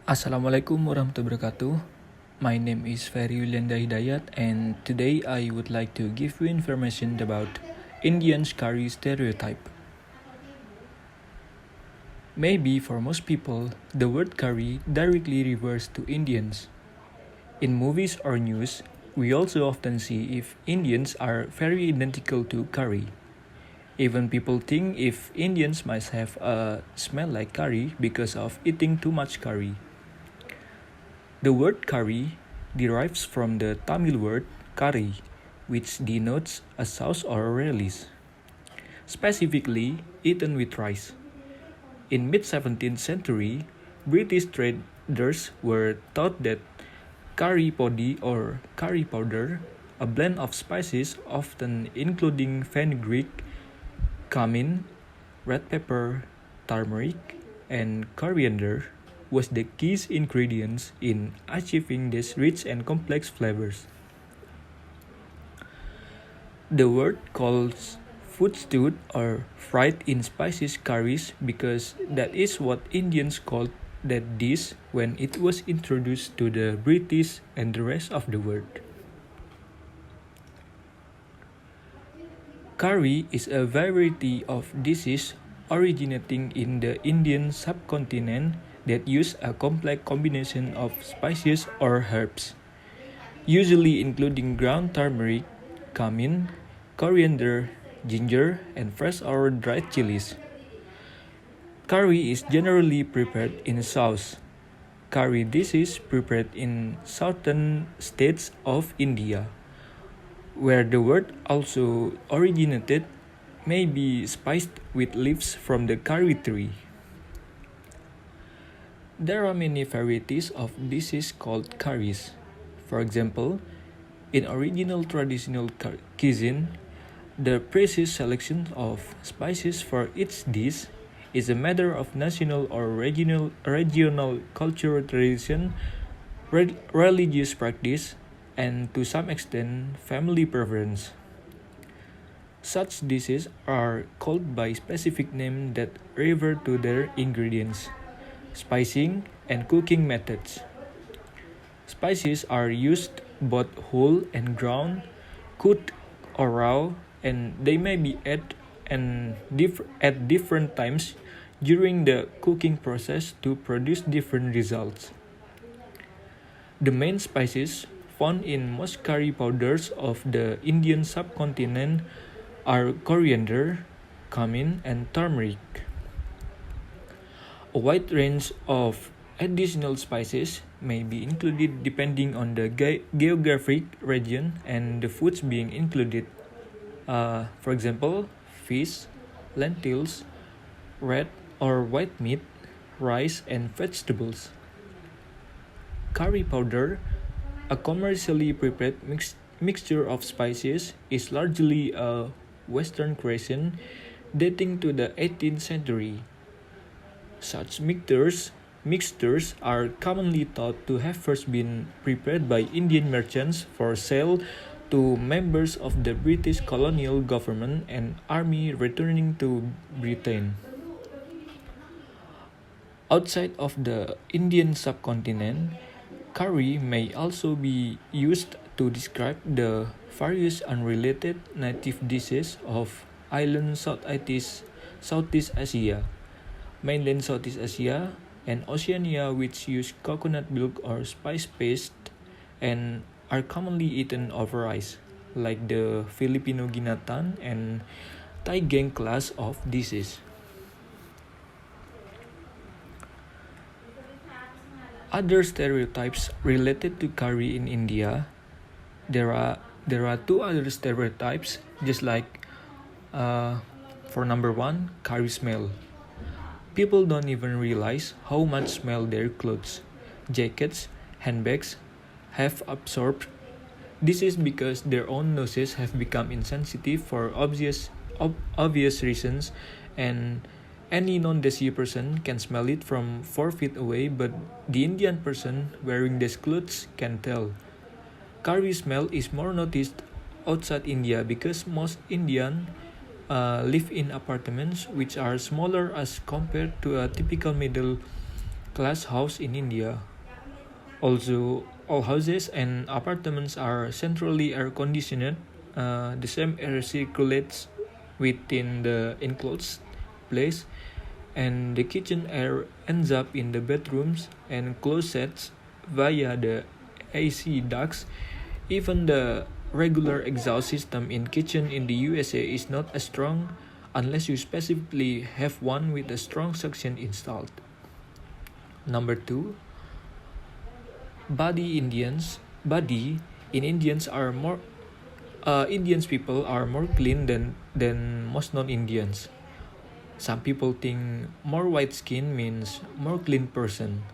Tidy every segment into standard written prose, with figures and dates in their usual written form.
Assalamualaikum warahmatullahi wabarakatuh. My name is Fery Yulianda Hidayat, and today I would like to give you information about Indians curry stereotype. Maybe for most people, the word curry directly refers to Indians. In movies or news, we also often see if Indians are very identical to curry. Even people think if Indians must have a smell like curry because of eating too much curry. The word curry derives from the Tamil word curry, which denotes a sauce or relish, specifically eaten with rice. In mid-17th century, British traders were taught that curry poddy or curry powder, a blend of spices often including fenugreek, cumin, red pepper, turmeric, and coriander, was the key ingredients in achieving these rich and complex flavors. The word calls food stewed or fried in spices curries because that is what Indians called that dish when it was introduced to the British and the rest of the world. Curry is a variety of dishes originating in the Indian subcontinent that use a complex combination of spices or herbs, usually including ground turmeric, cumin, coriander, ginger, and fresh or dried chilies. Curry is generally prepared in sauce. Curry dishes prepared in southern states of India, where the word also originated, may be spiced with leaves from the curry tree. There are many varieties of dishes called curries. For example, in original traditional cuisine, the precise selection of spices for each dish is a matter of national or regional cultural tradition, religious practice, and to some extent family preference. Such dishes are called by specific names that refer to their ingredients, spicing, and cooking methods. Spices are used both whole and ground, cooked or raw, and they may be added at different times during the cooking process to produce different results. The main spices found in most curry powders of the Indian subcontinent are coriander, cumin, and turmeric. A wide range of additional spices may be included depending on the geographic region and the foods being included. For example, fish, lentils, red or white meat, rice, and vegetables. Curry powder, a commercially prepared mixture of spices, is largely a Western creation dating to the 18th century. Such mixtures are commonly thought to have first been prepared by Indian merchants for sale to members of the British colonial government and army returning to Britain. Outside of the Indian subcontinent, curry may also be used to describe the various unrelated native dishes of island Southeast Asia, mainland Southeast Asia, and Oceania, which use coconut milk or spice paste and are commonly eaten over rice, like the Filipino ginatan and Thai gang class of dishes. Other stereotypes related to curry in India, there are two other stereotypes, just like for number one, curry smell. People don't even realize how much smell their clothes, jackets, handbags have absorbed. This is because their own noses have become insensitive for obvious reasons, and any non-Desi person can smell it from 4 feet away, but the Indian person wearing these clothes can tell. Curry smell is more noticed outside India because most Indians live in apartments which are smaller as compared to a typical middle class house in India. Also, all houses and apartments are centrally air conditioned. The same air circulates within the enclosed place, and the kitchen air ends up in the bedrooms and closets via the AC ducts. Even the regular exhaust system in kitchen in the USA is not as strong unless you specifically have one with a strong suction installed. Number 2, body in Indians are more Indians people are more clean than most non-Indians. Some people think more white skin means more clean person,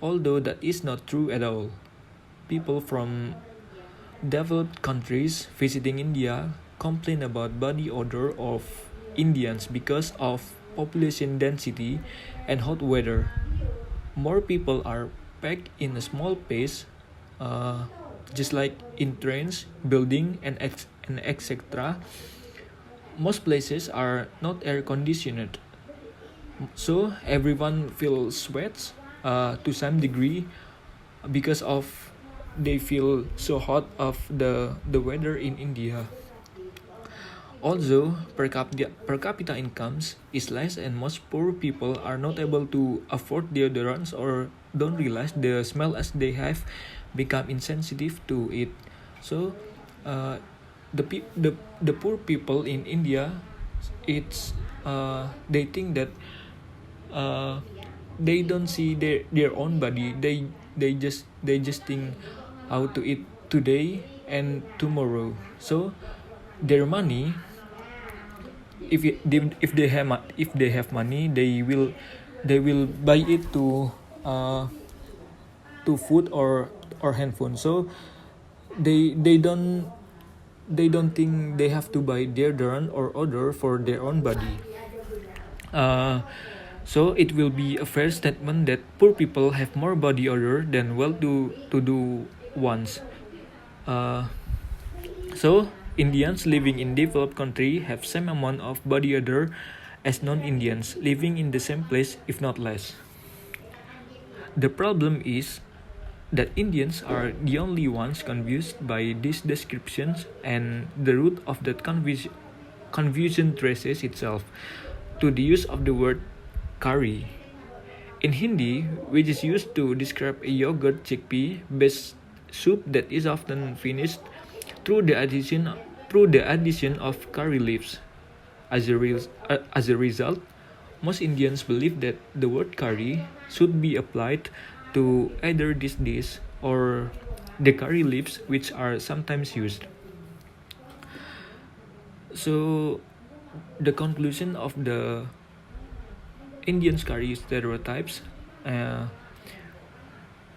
although that is not true at all. People from developed countries visiting India complain about body odor of Indians because of population density and hot weather. More people are packed in a small space, uh, just like in trains, building, and etc. Most places are not air conditioned, so everyone feels sweats to some degree because of they feel so hot of the weather in India. Also, per capita incomes is less, and most poor people are not able to afford deodorants or don't realize the smell as they have become insensitive to it. So, uh, the poor people in India, it's they think that uh, they don't see their own body. They just think how to eat today and tomorrow. So their money, if they have money, they will buy it uh to food or handphone. So they don't think they have to buy deodorant or odor for their own body. So it will be a fair statement that poor people have more body odor than well-to-do ones. Uh, so Indians living in developed country have same amount of body odor as non-Indians living in the same place, if not less. The problem is that Indians are the only ones confused by these descriptions, and the root of that confusion traces itself to the use of the word curry. In Hindi, which is used to describe a yogurt chickpea based soup that is often finished through the addition of curry leaves. As a result, most Indians believe that the word curry should be applied to either this dish or the curry leaves, which are sometimes used. So, the conclusion of the Indian curry stereotypes, uh,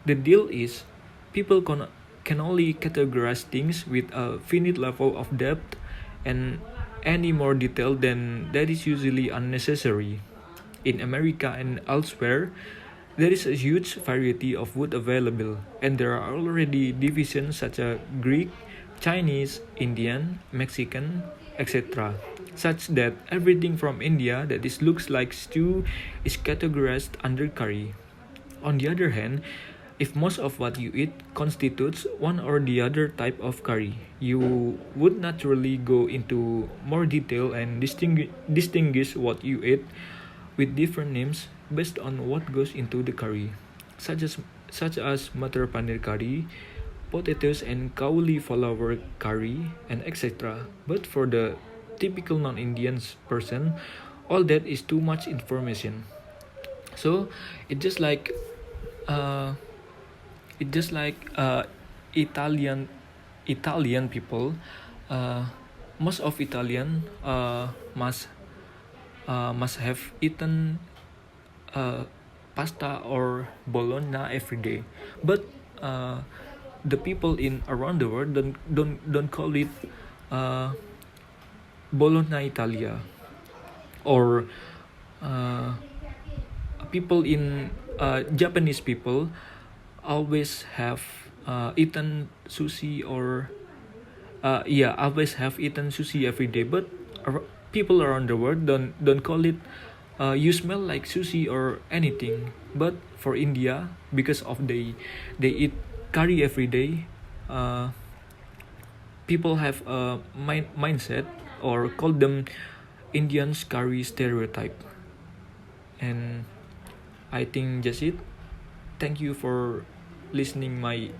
the deal is people can only categorize things with a finite level of depth, and any more detail than that is usually unnecessary. In America and elsewhere, there is a huge variety of food available, and there are already divisions such as Greek, Chinese, Indian, Mexican, etc., such that everything from India that looks like stew is categorized under curry. On the other hand, if most of what you eat constitutes one or the other type of curry, you would naturally go into more detail and distinguish what you eat with different names based on what goes into the curry, such as matar paneer curry, potatoes and cauliflower curry, and etc. But for the typical non-Indian person, all that is too much information. So it just like uh, it just like Italian people. Uh, Most of Italian must have eaten uh, pasta or bologna every day, but uh, the people in around the world don't call it uh, bologna Italia, or uh, people in Japanese people always have eaten sushi, or always have eaten sushi every day, but people around the world don't call it you smell like sushi or anything. But for India, because of they eat curry every day, uh, people have a mindset or call them Indians curry stereotype. And I think that's it. Thank you for listening my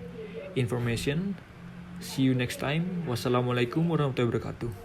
information. See you next time. Wassalamualaikum warahmatullahi wabarakatuh.